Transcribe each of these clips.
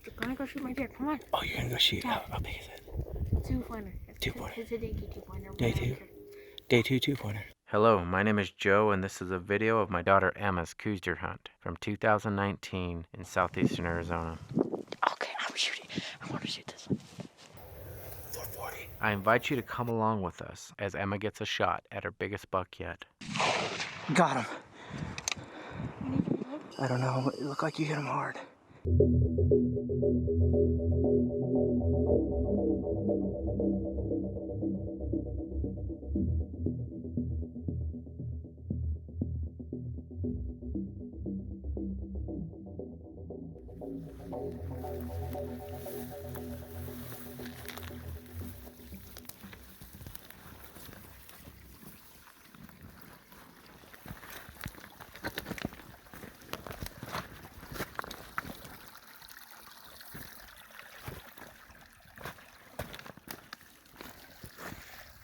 You're gonna go shoot my deer. Come on. Oh, you're gonna go shoot. Yeah. How big is it? 2-pointer. 2-pointer. It's a dinky 2-pointer. Day 2? Day 2 2-pointer. Hello, my name is Joe, and this is a video of my daughter Emma's Coues deer hunt from 2019 in southeastern Arizona. Okay, I'm shooting. I want to shoot this one. 440. I invite you to come along with us as Emma gets a shot at her biggest buck yet. Got him. I don't know, but it looked like you hit him hard.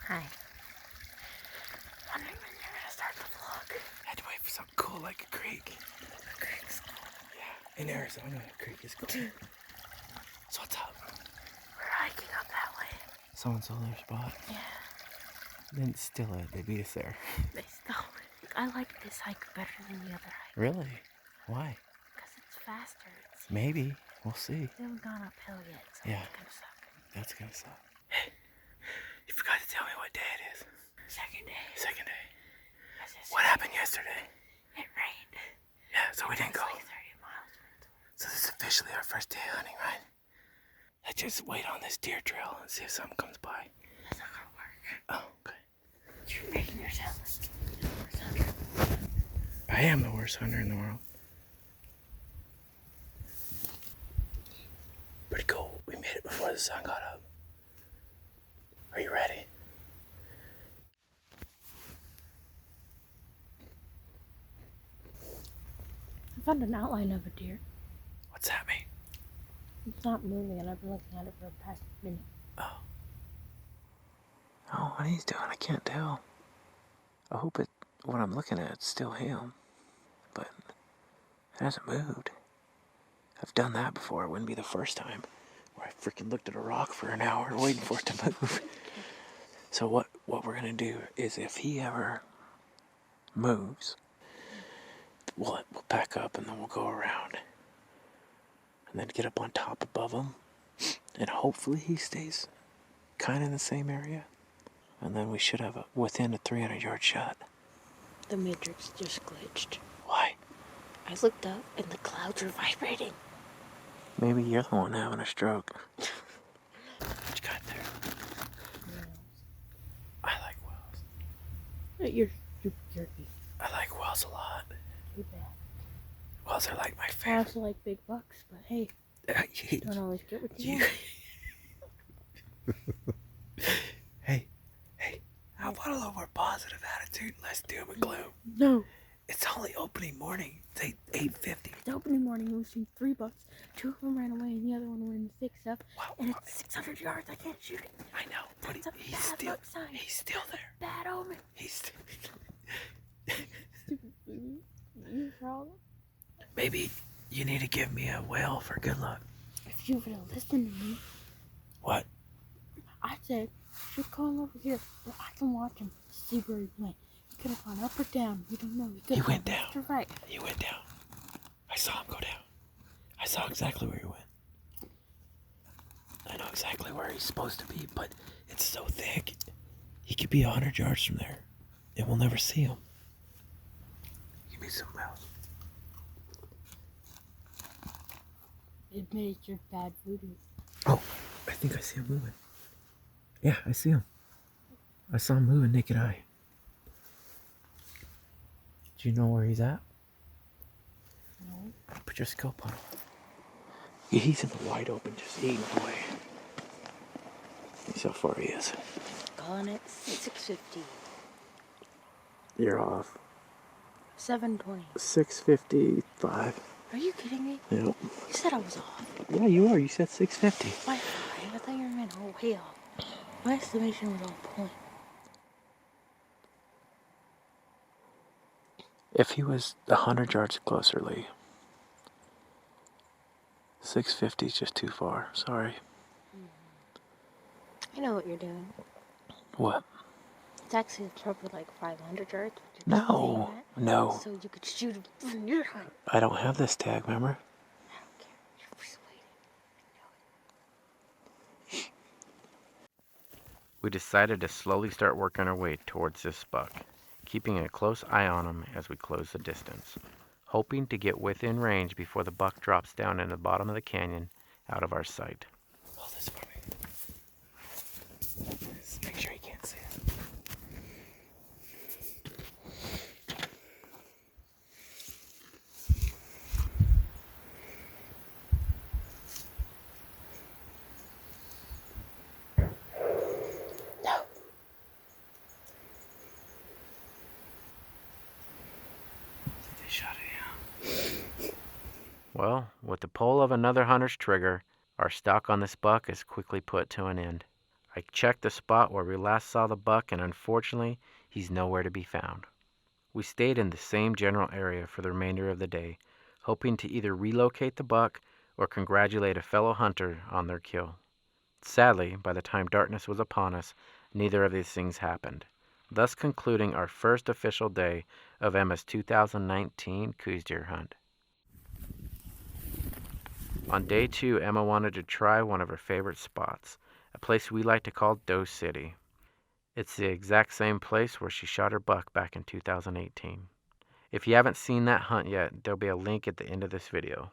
Hi. Wondering when you're gonna start the vlog. Had to wait for something cool like a creek. The creek's cool. Yeah, in Arizona, a creek is cool. So what's up? We're hiking up that way. Someone sold their spot. Yeah. Then still, they beat us there. They still. I like this hike better than the other hike. Really? Why? Because it's faster. Maybe. We'll see. We haven't gone uphill yet, so Yeah. it's gonna suck. That's gonna suck. Hey, you forgot to tell me what day it is. Second day. Second day. As I What said, happened yesterday? It rained. Yeah, so we didn't It's go. like 30 miles. So this is officially our first day hunting, right? Let's just wait on this deer trail and see if something comes by. That's not gonna work. Oh, okay. You're making yourself like the worst hunter. I am the worst hunter in the world. Pretty cool. We made it before the sun got up. Are you ready? I found an outline of a deer. What's that mean? It's not moving, and I've been looking at it for the past minute. Oh. Oh, what he's doing, I can't tell. I hope what I'm looking at is still him. But it hasn't moved. I've done that before. It wouldn't be the first time where I freaking looked at a rock for an hour waiting for it to move. So what we're gonna do is if he ever moves, we'll pack up and then we'll go around and then get up on top above him, and hopefully he stays kind of in the same area, and then we should have within a 300-yard shot. The matrix just glitched. Why? I looked up, and the clouds were vibrating. Maybe you're the one having a stroke. What you got there? I like wells. You're jerky. I like wells a lot. Too bad. Wells are like my I favorite. also like big bucks, but hey, don't always get what you want. Hey, how about a little more positive attitude? Let's doom and gloom. No. It's only opening morning. It's 8:50. The opening morning, we've seen 3 bucks. 2 of them ran away, and the other one went in 6 up. Wow. And it's 600 yards. I can't shoot it. I know, but That's a he's bad still luck sign. he's still there. Bad omen. He's still Stupid baby. You problem? Maybe you need to give me a whale for good luck. If you would have listened to me, What? I said, should call him over here so I can watch him, see where he went. He could have gone up or down. We don't know. He went down. Left or right. He went down. I saw him go down. I saw exactly where he went. I know exactly where he's supposed to be, but it's so thick. He could be 100 yards from there, and we'll never see him. Give me something else. Admit it's your bad voodoo. Oh, I think I see him moving. Yeah, I see him. I saw him moving naked eye. Do you know where he's at? No. Put your scope on him. Yeah, he's in the wide open, just eating away. See how far he is. Calling it 650. You're off. 720. 655. Are you kidding me? Yep. You said I was off. Yeah, you are. You said 650. By 5. I thought you were meant way off. My estimation was on point. If he was 100 yards closer, Lee, 650 is just too far. Sorry. I know what you're doing. What? It's actually a truck with like 500 yards. No. No. So you could shoot it from your height. I don't have this tag, remember? I don't care. You're persuaded. We decided to slowly start working our way towards this buck, keeping a close eye on him as we close the distance, hoping to get within range before the buck drops down in the bottom of the canyon out of our sight. Hold this for me. Just make sure you can't see it. Well, with the pull of another hunter's trigger, our stalk on this buck is quickly put to an end. I checked the spot where we last saw the buck, and unfortunately, he's nowhere to be found. We stayed in the same general area for the remainder of the day, hoping to either relocate the buck or congratulate a fellow hunter on their kill. Sadly, by the time darkness was upon us, neither of these things happened, thus concluding our first official day of Emma's 2019 Coues deer hunt. On day 2, Emma wanted to try one of her favorite spots, a place we like to call Doe City. It's the exact same place where she shot her buck back in 2018. If you haven't seen that hunt yet, there'll be a link at the end of this video.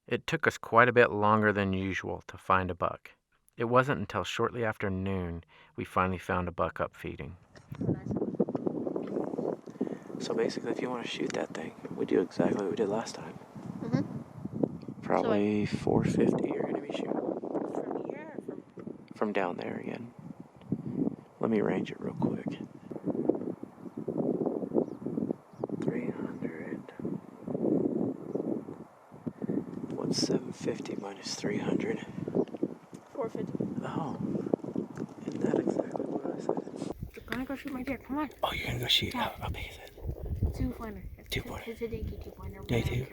It took us quite a bit longer than usual to find a buck. It wasn't until shortly after noon we finally found a buck up feeding. So basically, if you want to shoot that thing, we do exactly what we did last time. Probably 450 you're going to be shooting. From here or From down there again. Let me range it real quick. 300. What's 750 minus 300? 450. Oh. Isn't that exactly what I said? You're gonna go shoot my deer. Come on. Oh, you're going to go shoot? Yeah. How big is it? 2-pointer. 2-pointer. It's a day 2-pointer. Day 2?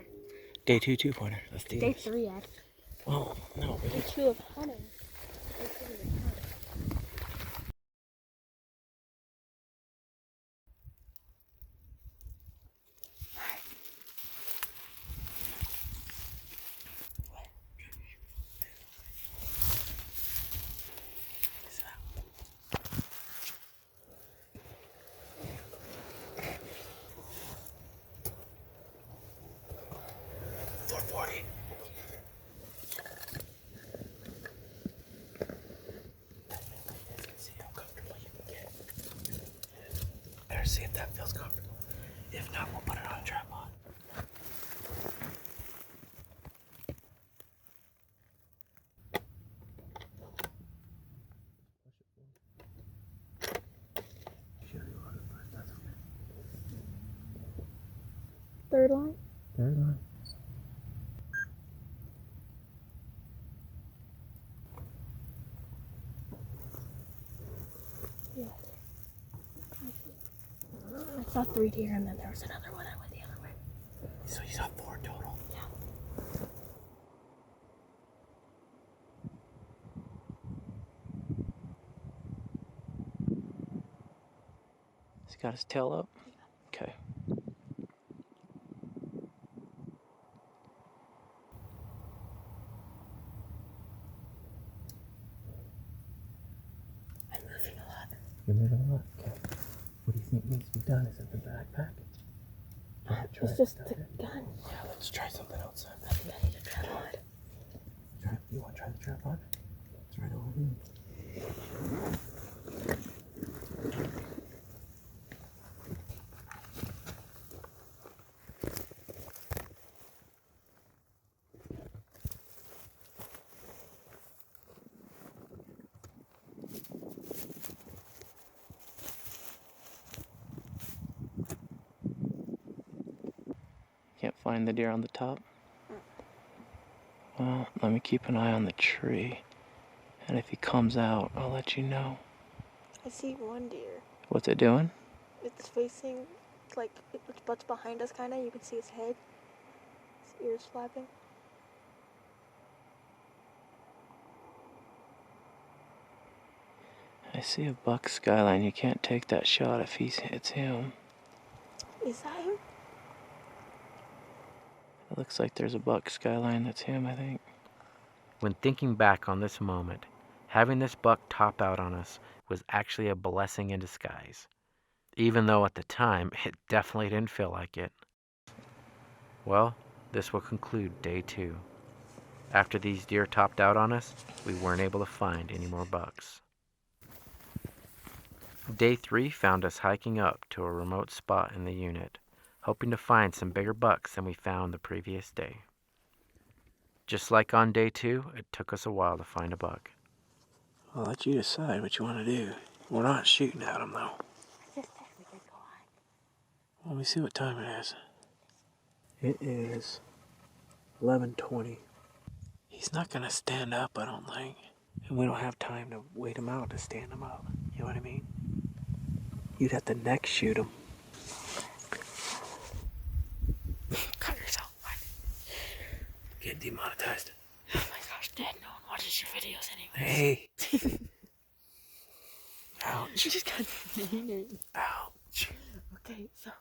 Day 2 2-pointer. Let's do Day this. 3, actually. Oh, no. Day 2 of hunting. Day 3 of hunting. See if that feels comfortable. If not, we'll put it on a tripod. Third line? Third line. Yeah. I saw 3 deer and then there was another one. I went the other way. So you saw 4 total? Yeah. He's got his tail up? Okay. I'm moving a lot. You're moving a lot? Okay. What do you think needs to be done? Is it the backpack? It's just the gun. Yeah, let's try something else. I think I need a tripod. You want to try the tripod? It's right over here. Can't find the deer on the top? Well, let me keep an eye on the tree. And if he comes out, I'll let you know. I see one deer. What's it doing? It's facing, like, its butt's behind us, kind of. You can see its head. ears flapping. I see a buck skyline. You can't take that shot if it's him. Is that him? It looks like there's a buck skyline that's him, I think. When thinking back on this moment, having this buck top out on us was actually a blessing in disguise. Even though at the time, it definitely didn't feel like it. Well, this will conclude day 2. After these deer topped out on us, we weren't able to find any more bucks. Day 3 found us hiking up to a remote spot in the unit, hoping to find some bigger bucks than we found the previous day. Just like on day 2, it took us a while to find a buck. I'll let you decide what you want to do. We're not shooting at him, though. I just said we could go hike. Let me see what time it is. It is 11:20. He's not going to stand up, I don't think. And we don't have time to wait him out to stand him up. You know what I mean? You'd have to next shoot him. Cut yourself. Get demonetized. Oh my gosh, Dad, no one watches your videos anyway. Hey! Ouch. You just got meaner. Ouch. Okay, so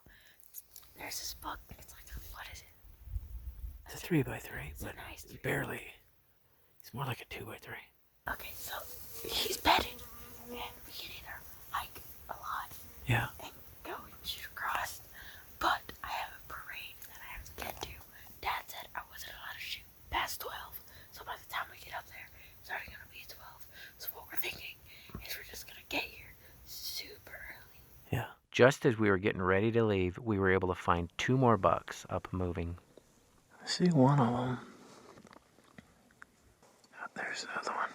there's this buck. It's like what is it? It's a 3x3, It's a but nice it's barely. It's more like a 2x3. Okay, so he's bedded, and we can either hike a lot Yeah. and go and shoot across, but I have a parade that I have to get to. Dad said I wasn't allowed to shoot past 12, so by the time we get up there, it's already gonna be 12. So what we're thinking is we're just gonna get here super early. Yeah. Just as we were getting ready to leave, we were able to find 2 more bucks up moving. I see one of them. There's the other one.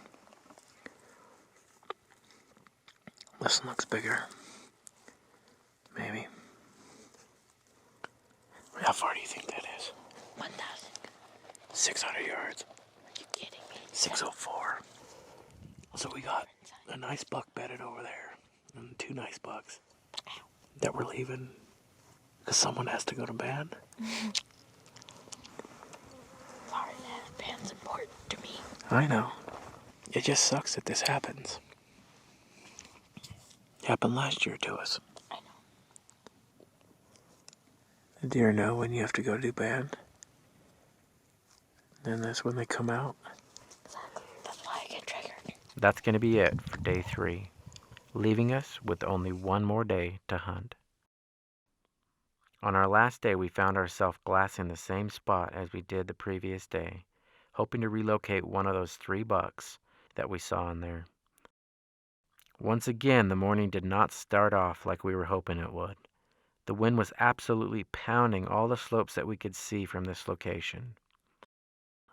This one looks bigger. Maybe. How far do you think that is? 1,000. 600 yards. Are you kidding me? 604. So we got a nice buck bedded over there. And 2 nice bucks that we're leaving because someone has to go to bed. Sorry, Dad. Band's important to me. I know. It just sucks that this happens. It happened last year to us. I know. The deer know when you have to go do band. And that's when they come out. That's why I get triggered. That's going to be it for day 3, leaving us with only one more day to hunt. On our last day, we found ourselves glassing the same spot as we did the previous day, hoping to relocate one of those 3 bucks that we saw in there. Once again, the morning did not start off like we were hoping it would. The wind was absolutely pounding all the slopes that we could see from this location.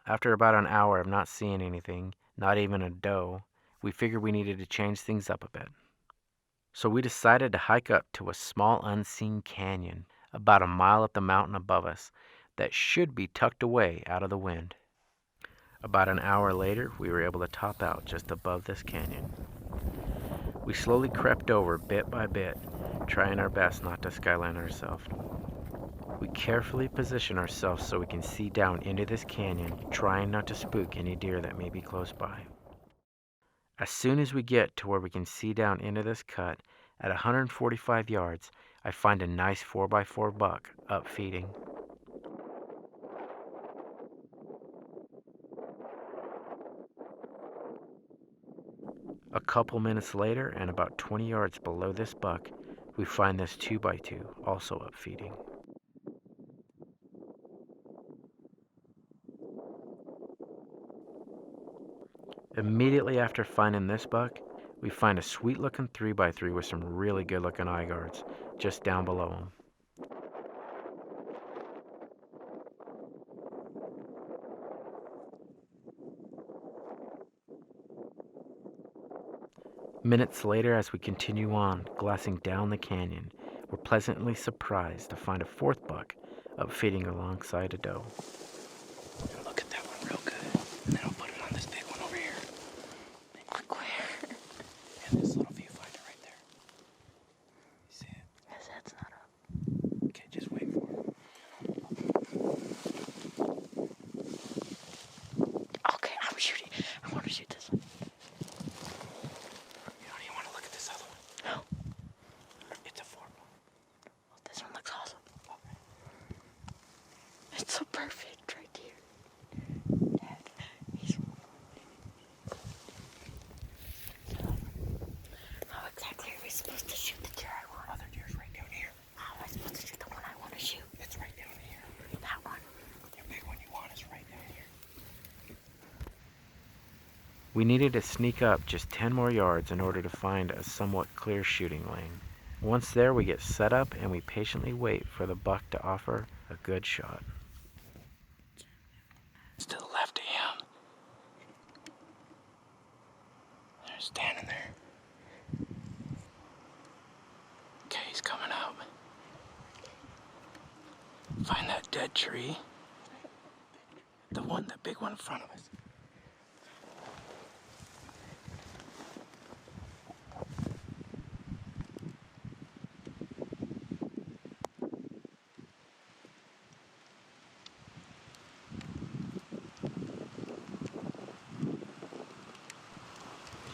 After about an hour of not seeing anything, not even a doe, we figured we needed to change things up a bit. So we decided to hike up to a small unseen canyon about a mile up the mountain above us that should be tucked away out of the wind. About an hour later, we were able to top out just above this canyon. We slowly crept over bit by bit, trying our best not to skyline ourselves. We carefully position ourselves so we can see down into this canyon, trying not to spook any deer that may be close by. As soon as we get to where we can see down into this cut, at 145 yards, I find a nice 4x4 buck up feeding. A couple minutes later, and about 20 yards below this buck, we find this 2x2 also up feeding. Immediately after finding this buck, we find a sweet looking 3x3 with some really good looking eye guards just down below him. Minutes later, as we continue on, glassing down the canyon, we're pleasantly surprised to find a 4th buck up feeding alongside a doe. Look at that one real good. And then I'll put it on this big one over here. Look where? And this little viewfinder right there. You see it? His head's not up. Okay, just wait for it. perfect right here. Dad, he's... How exactly are we supposed to shoot the deer I want? Other deer's right down here. How am I supposed to shoot the one I want to shoot? It's right down here. That one. The big one you want is right down here. We needed to sneak up just 10 more yards in order to find a somewhat clear shooting lane. Once there, we get set up and we patiently wait for the buck to offer a good shot. It's to the left of him. They're standing there. Okay, he's coming up. Find that dead tree. The big one in front of us.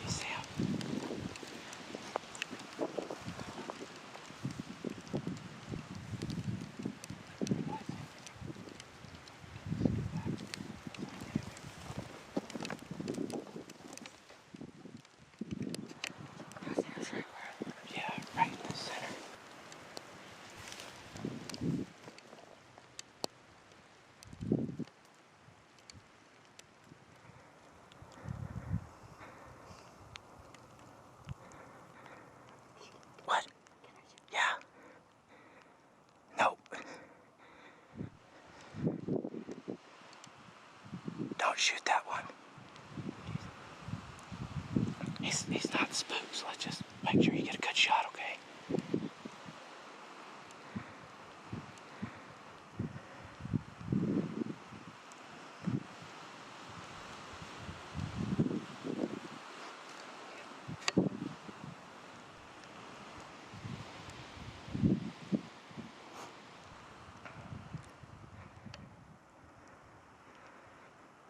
You see him? Yeah, right in the center. What? Yeah. Nope. Don't shoot that one. He's not spooked, so let's just make sure you get a good shot, okay?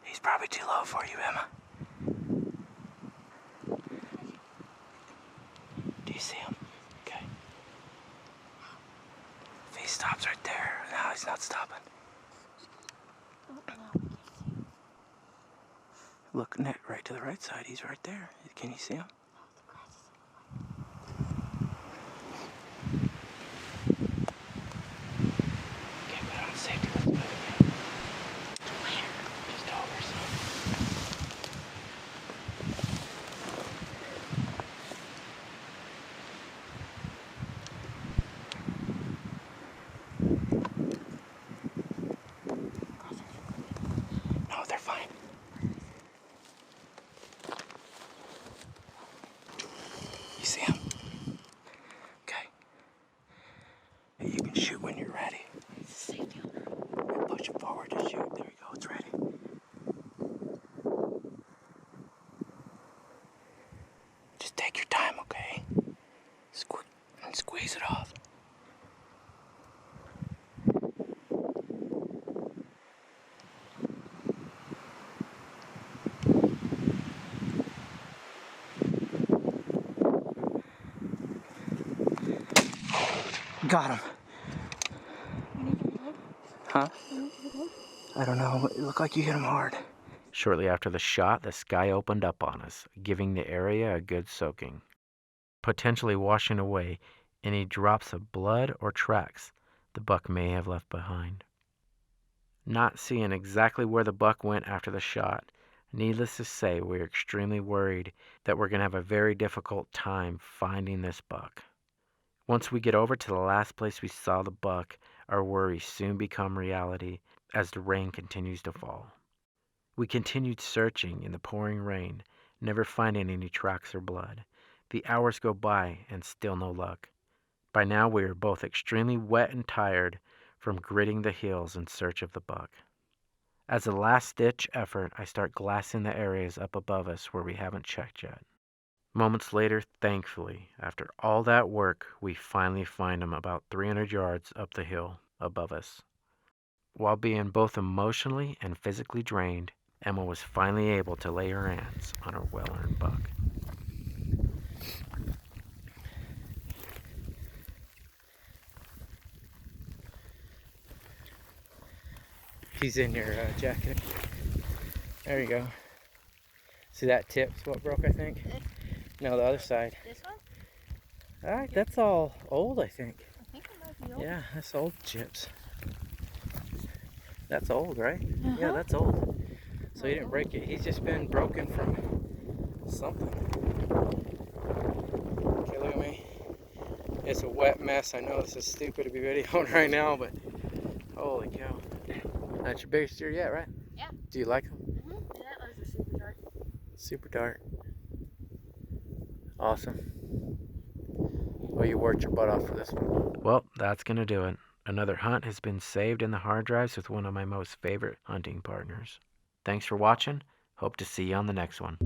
He's probably too low for you, Emma. Do you see him? Okay. If he stops right there, no, he's not stopping. Look, Nick, right to the right side. He's right there. Can you see him? Okay, put on safety. Let's move again. Where? Just over some. No, they're fine. You see him? Okay. Hey, you can shoot when you're ready. Safety on her. You push it forward to shoot. There you go. It's ready. Just take your time, okay? Squeeze it off. Got him. Huh? I don't know. It looked like you hit him hard. Shortly after the shot, the sky opened up on us, giving the area a good soaking, potentially washing away any drops of blood or tracks the buck may have left behind. Not seeing exactly where the buck went after the shot, needless to say, we're extremely worried that we're going to have a very difficult time finding this buck. Once we get over to the last place we saw the buck, our worries soon become reality as the rain continues to fall. We continued searching in the pouring rain, never finding any tracks or blood. The hours go by and still no luck. By now we are both extremely wet and tired from gritting the hills in search of the buck. As a last-ditch effort, I start glassing the areas up above us where we haven't checked yet. Moments later, thankfully, after all that work, we finally find him about 300 yards up the hill above us. While being both emotionally and physically drained, Emma was finally able to lay her hands on her well-earned buck. He's in your jacket. There you go. See that tip's what broke, I think? No, the other side. This one? Alright, that's all old, I think. I think it might be old. Yeah, that's old chips. That's old, right? Uh-huh. Yeah, that's old. So he didn't break it. He's just been broken from something. Okay, look at me. It's a wet mess. I know this is stupid to be videoing right now, but holy cow. That's your biggest deer yet, right? Yeah. Do you like them? Mm-hmm. The antlers are super dark. Super dark. Awesome. Well, you worked your butt off for this one. Well, that's going to do it. Another hunt has been saved in the hard drives with one of my most favorite hunting partners. Thanks for watching. Hope to see you on the next one.